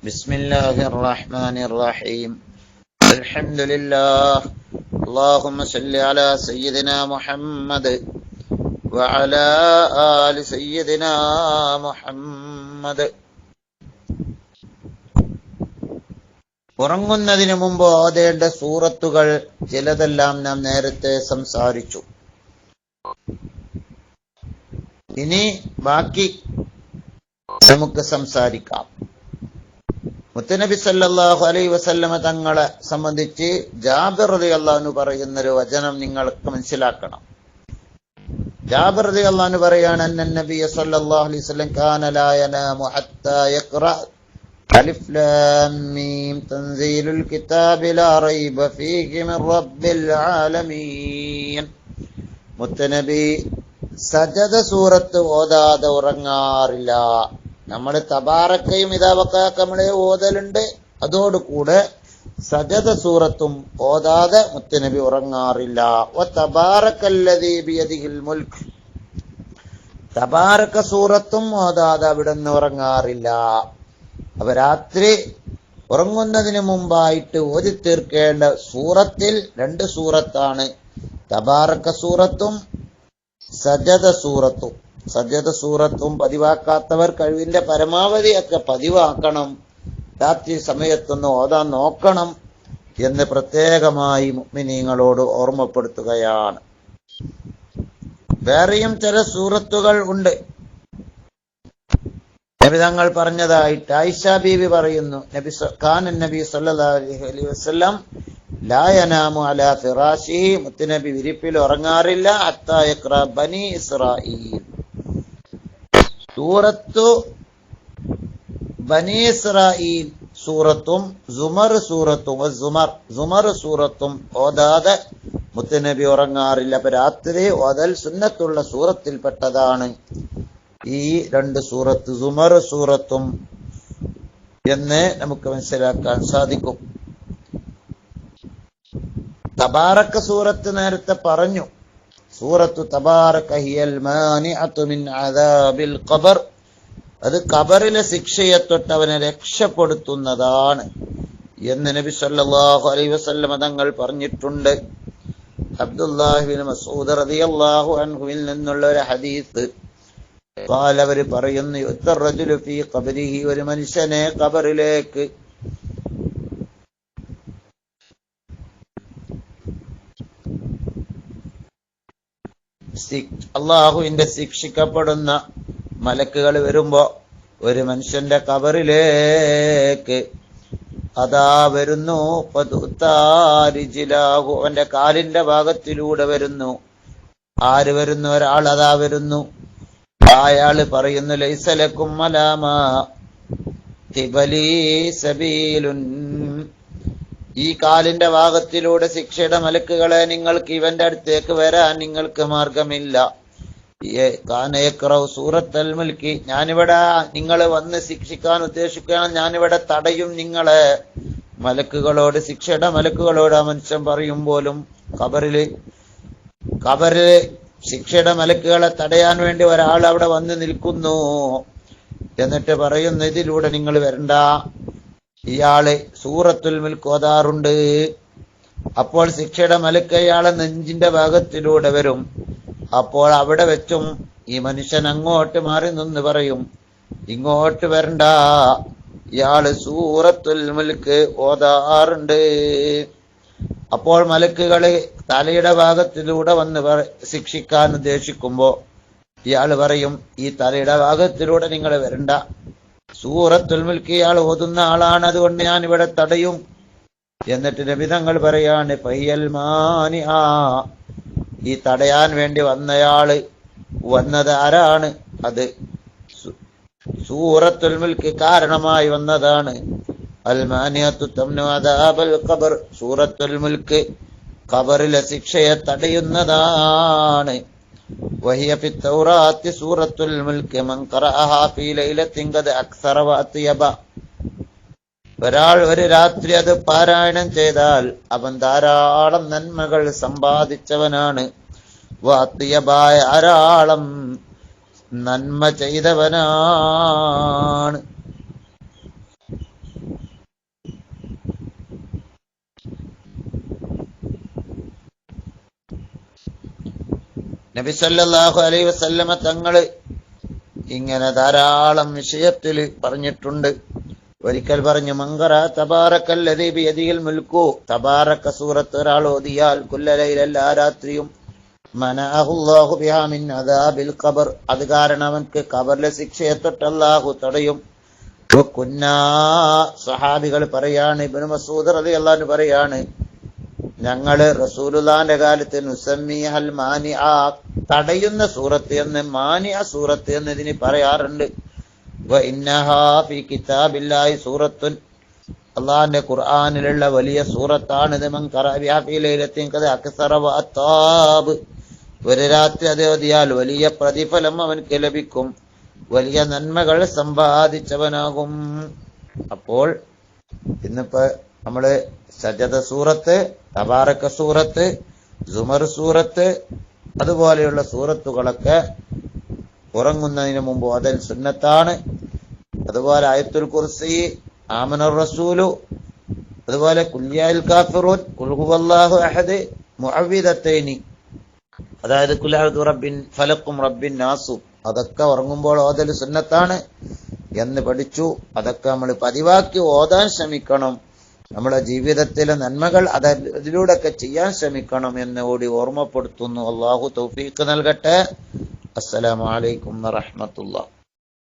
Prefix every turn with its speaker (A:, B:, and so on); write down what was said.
A: ബിസ്മില്ലാഹിർ റഹ്മാനിർ റഹീം. അൽഹംദുലില്ലാഹ്. അല്ലാഹുമ്മ സ്വല്ലി അലാ സയ്യിദിനാ മുഹമ്മദ് വഅലാ ആലി സയ്യിദിനാ മുഹമ്മദ്. ഉറങ്ങുന്നതിന് മുമ്പ് ഓതേണ്ട സൂറത്തുകൾ ചിലതെല്ലാം നാം നേരത്തെ സംസാരിച്ചു. ഇനി ബാക്കി നമുക്ക് സംസാരിക്കാം. മുത്തുനബി സല്ലല്ലാഹു അലൈഹി വസല്ലമ തങ്ങളെ സംബന്ധിച്ച് ജാബിർ റളിയല്ലാഹു അൻഹു പറയുന്നൊരു വചനം നിങ്ങൾക്ക് മനസ്സിലാക്കണം. ജാബിർ റളിയല്ലാഹു അൻഹു പറയാണ്, അന്ന നബിയ സല്ലല്ലാഹു അലൈഹി വസല്ലം കാന ലാ യനാമു ഹത്താ യഖറ അലിഫ് ലാം മീം തൻസീലുൽ കിതാബി ലാ റൈബ ഫീഹി മിർ റബ്ബിൽ ആലമീൻ. മുത്തുനബി സജദ സൂറത്ത് ഓതാതെ ഉറങ്ങാറില്ല. നമ്മൾ തബാറക്കയും ഇദാവക്കാക്ക നമ്മളെ ഓതലുണ്ട്. അതോടുകൂടെ സജദ സൂറത്തും ഓതാതെ മുത്തുനബി ഉറങ്ങാറില്ല. തബാറക്കല്ലദീ ബിയദിഹിൽ മുൽക്ക്, തബാറക്ക സൂറത്തും ഓതാതെ അവിടുന്ന് ഉറങ്ങാറില്ല. അപ്പൊ രാത്രി ഉറങ്ങുന്നതിന് മുമ്പായിട്ട് ഓതി തീർക്കേണ്ട സൂറത്തിൽ രണ്ട് സൂറത്താണ്, തബാറക്ക സൂറത്തും സജദ സൂറത്തും. സജദ സൂറത്തും പതിവാക്കാത്തവർ കഴിവിന്റെ പരമാവധി ഒക്കെ പതിവാക്കണം. രാത്രി സമയത്തൊന്ന് ഓതാൻ നോക്കണം എന്ന് പ്രത്യേകമായി മുഅ്മിനീങ്ങളോട് ഓർമ്മപ്പെടുത്തുകയാണ്. വേറെയും ചില സൂറത്തുകൾ ഉണ്ട്. നബി തങ്ങൾ പറഞ്ഞതായിട്ട് ആയിഷ ബീവി പറയുന്നു, കാന നബി സല്ലല്ലാഹു അലൈഹി വസല്ലം ലാ യനാമു അലാ ഫിറാശിഹി, മുത്തുനബി വിരിപ്പിൽ ഉറങ്ങാറില്ല ഹത്താ യഖ്റ ബനി ഇസ്രായീൽ, സൂറത്തു ബനി ഇസ്രായീൽ സൂറത്തും സുമർ സൂറത്തും സുമർ സൂറത്തും ഓതാതെ മുത്തുനബി ഉറങ്ങാറില്ല. അപ്പൊ രാത്രി ഓതൽ സുന്നത്തുള്ള സൂറത്തിൽപ്പെട്ടതാണ് ഈ രണ്ട് സൂറത്ത്, സുമർ സൂറത്തും എന്ന് നമുക്ക് മനസ്സിലാക്കാൻ സാധിക്കും. തബാറക്ക സൂറത്ത് നേരത്തെ പറഞ്ഞു. സൂറത്തു തബാറക ഹിയൽ മാനിഅതു മിൻ അദാബിൽ ഖബർ, അത് ഖബറിലെ ശിക്ഷയെ തൊട്ട് അവനെ രക്ഷപ്പെടുത്തുന്നതാണ് എന്ന് നബി സല്ലല്ലാഹു അലൈഹി വസല്ലം തങ്ങൾ പറഞ്ഞിട്ടുണ്ട്. അബ്ദുല്ലാഹി ബിൻ മസ്ഊദ് റളിയല്ലാഹു അൻഹുവിൽ നിന്നുള്ള ഒരു ഹദീസ്, അവര് പറയുന്നു, യുത്തർ റജുലു ഫീ ഖബരിഹി, ഒരു മനുഷ്യനെ ഖബറിലേക്ക് അള്ളാഹുവിന്റെ ശിക്ഷിക്കപ്പെടുന്ന മലക്കുകൾ വരുമ്പോ ഒരു മനുഷ്യന്റെ ഖബറിലേക്ക് അതാ വരുന്നു, അവന്റെ കാലിന്റെ ഭാഗത്തിലൂടെ വരുന്നു. ആര് വരുന്നു? ഒരാൾ അതാ വരുന്നു. അയാള് പറയുന്നു, ലൈസ ലക്കും അലാമാ ഖിബലീ സബീലുൻ, ഈ കാലിന്റെ ഭാഗത്തിലൂടെ ശിക്ഷയുടെ മലക്കുകളെ നിങ്ങൾക്ക് ഇവന്റെ അടുത്തേക്ക് വരാൻ നിങ്ങൾക്ക് മാർഗമില്ല. സൂറത്തുൽ മുൽക്ക്, ഞാനിവിടെ നിങ്ങൾ വന്ന് ശിക്ഷിക്കാൻ ഉദ്ദേശിക്കുകയാണ്, ഞാനിവിടെ തടയും നിങ്ങളെ. മലക്കുകളോട്, ശിക്ഷയുടെ മലക്കുകളോട് ആ മനുഷ്യൻ പറയുമ്പോലും ഖബറില് ശിക്ഷയുടെ മലക്കുകളെ തടയാൻ വേണ്ടി ഒരാൾ അവിടെ വന്ന് നിൽക്കുന്നു. എന്നിട്ട് പറയുന്നു, ഇതിലൂടെ നിങ്ങൾ വരണ്ട. ഇയാള് സൂറത്തുൽ മുൽക്ക് ഓതാറുണ്ട്. അപ്പോൾ ശിക്ഷയുടെ മലക്ക് ഇയാളെ നെഞ്ചിന്റെ ഭാഗത്തിലൂടെ വരും. അപ്പോൾ അവിടെ വെച്ചും ഈ മനുഷ്യൻ അങ്ങോട്ട് മാറി നിന്ന് പറയും, ഇങ്ങോട്ട് വരണ്ട, ഇയാള് സൂറത്തുൽ മുൽക്ക് ഓതാറുണ്ട്. അപ്പോൾ മലക്കുകള് തലയുടെ ഭാഗത്തിലൂടെ വന്ന് ശിക്ഷിക്കാൻ ഉദ്ദേശിക്കുമ്പോ ഇയാള് പറയും, ഈ തലയുടെ ഭാഗത്തിലൂടെ നിങ്ങൾ വരണ്ട, സൂറത്തുൽ മുൽക്ക് ഇയാൾ ഓതുന്ന ആളാണ്, അതുകൊണ്ട് ഞാൻ ഇവിടെ തടയും. എന്നിട്ട് നബി തങ്ങൾ പറയാണ്, ഫഹിയൽ മാനിഅ, ഈ തടയാൻ വേണ്ടി വന്നയാള് വന്നത് ആരാണ്? അത് സൂറത്തുൽ മുൽക്ക് കാരണമായി വന്നതാണ്. അൽ മാനിഅത്തു തംനു അദാബൽ ഖബർ, സൂറത്തുൽ മുൽക്ക് ഖബറിലെ ശിക്ഷയെ തടയുന്നതാണ്. വഹിയ ഫി തൗറാത്തി സൂറത്തുൽ മുൽക്ക് മൻ ഖറഅഹാ ഫീ ലൈലത്തിൻ ഖദ് അക്സറ വഅതിയബ, ഒരാൾ ഒരു രാത്രി അത് പാരായണം ചെയ്താൽ അവൻ ധാരാളം നന്മകൾ സമ്പാദിച്ചവനാണ്. വഅതിയബായ, ധാരാളം നന്മ ചെയ്തവനാണ്. നബി സല്ലല്ലാഹു അലൈഹി വസല്ലമ തങ്ങള് ഇങ്ങനെ ധാരാളം വിഷയത്തിൽ പറഞ്ഞിട്ടുണ്ട്. ഒരിക്കൽ പറഞ്ഞു, മങ്കറ തബാറക്കല്ലദീ ബിയദിഹിൽ മുൽക്കു, തബാറക സൂറത്ത് ഒരാൾ ഓതിയാൽ കുല്ലലൈല, എല്ലാ രാത്രിയും, മനഅഹുല്ലാഹു ബിഹാ മിൻ അദാബിൽ ഖബർ, അത് കാരണം അവൻക്ക് ഖബറിലെ ശിക്ഷയെ തൊട്ട് അല്ലാഹു തടയും. കുന്നാ, സഹാബികൾ പറയാണ്, ഇബ്നു മസ്ഊദ് റളിയല്ലാഹു അൻഹു പറയാണ്, ഞങ്ങള് റസൂലുള്ളാഹിന്റെ കാലത്ത് നുസമ്മിഹൽ മാനിഅ, തടയുന്ന സൂറത്ത് എന്ന്, മാനിഅ സൂറത്ത് എന്ന് ഇതിന് പറയാറുണ്ട്. വ ഇന്നഹാ ഫീ കിതാബില്ലാഹി സൂറത്തുൻ, അള്ളാഹിന്റെ ഖുർആനിലുള്ള വലിയ സൂറത്താണിത്. മൻ ഖറഅ ബിഹാ ഫീ ലൈലത്തിൻ ഖദ അക്സറ വ അത്താബ്, ഒരു രാത്രി അത് ഓതിയാൽ വലിയ പ്രതിഫലം അവൻക്ക് ലഭിക്കും, വലിയ നന്മകൾ സമ്പാദിച്ചവനാകും. അപ്പോൾ ഇന്നിപ്പോ നമ്മള് സജദ സൂറത്ത്, തബാറക സൂറത്ത്, സുമർ സൂറത്ത്, അതുപോലെയുള്ള സൂറത്തുകളൊക്കെ ഉറങ്ങുന്നതിന് മുമ്പ് ഓതൽ സുന്നത്താണ്. അതുപോലെ ആയത്തുൽ കുർസി, ആമനർ റസൂലു, അതുപോലെ കുല്യാൽ കാഫിറൂൻ, ഖുൽ ഹുവല്ലാഹു അഹദ്, മുഅവ്വിദത്തൈനി, അതായത് ഖുൽ അഊദു റബ്ബിൻ ഫലഖും റബ്ബിൻ നാസും, അതൊക്കെ ഉറങ്ങുമ്പോൾ ഓതൽ സുന്നത്താണ് എന്ന് പഠിച്ചു. അതൊക്കെ നമ്മൾ പതിവാക്കി ഓതാൻ ശ്രമിക്കണം. നമ്മുടെ ജീവിതത്തിലെ നന്മകൾ അതിലൂടെയൊക്കെ ചെയ്യാൻ ശ്രമിക്കണം എന്ന് കൂടി ഓർമ്മപ്പെടുത്തുന്നു. അല്ലാഹു തൗഫീഖ് നൽകട്ടെ. അസ്സലാമു അലൈക്കും വറഹ്മത്തുള്ളാഹി.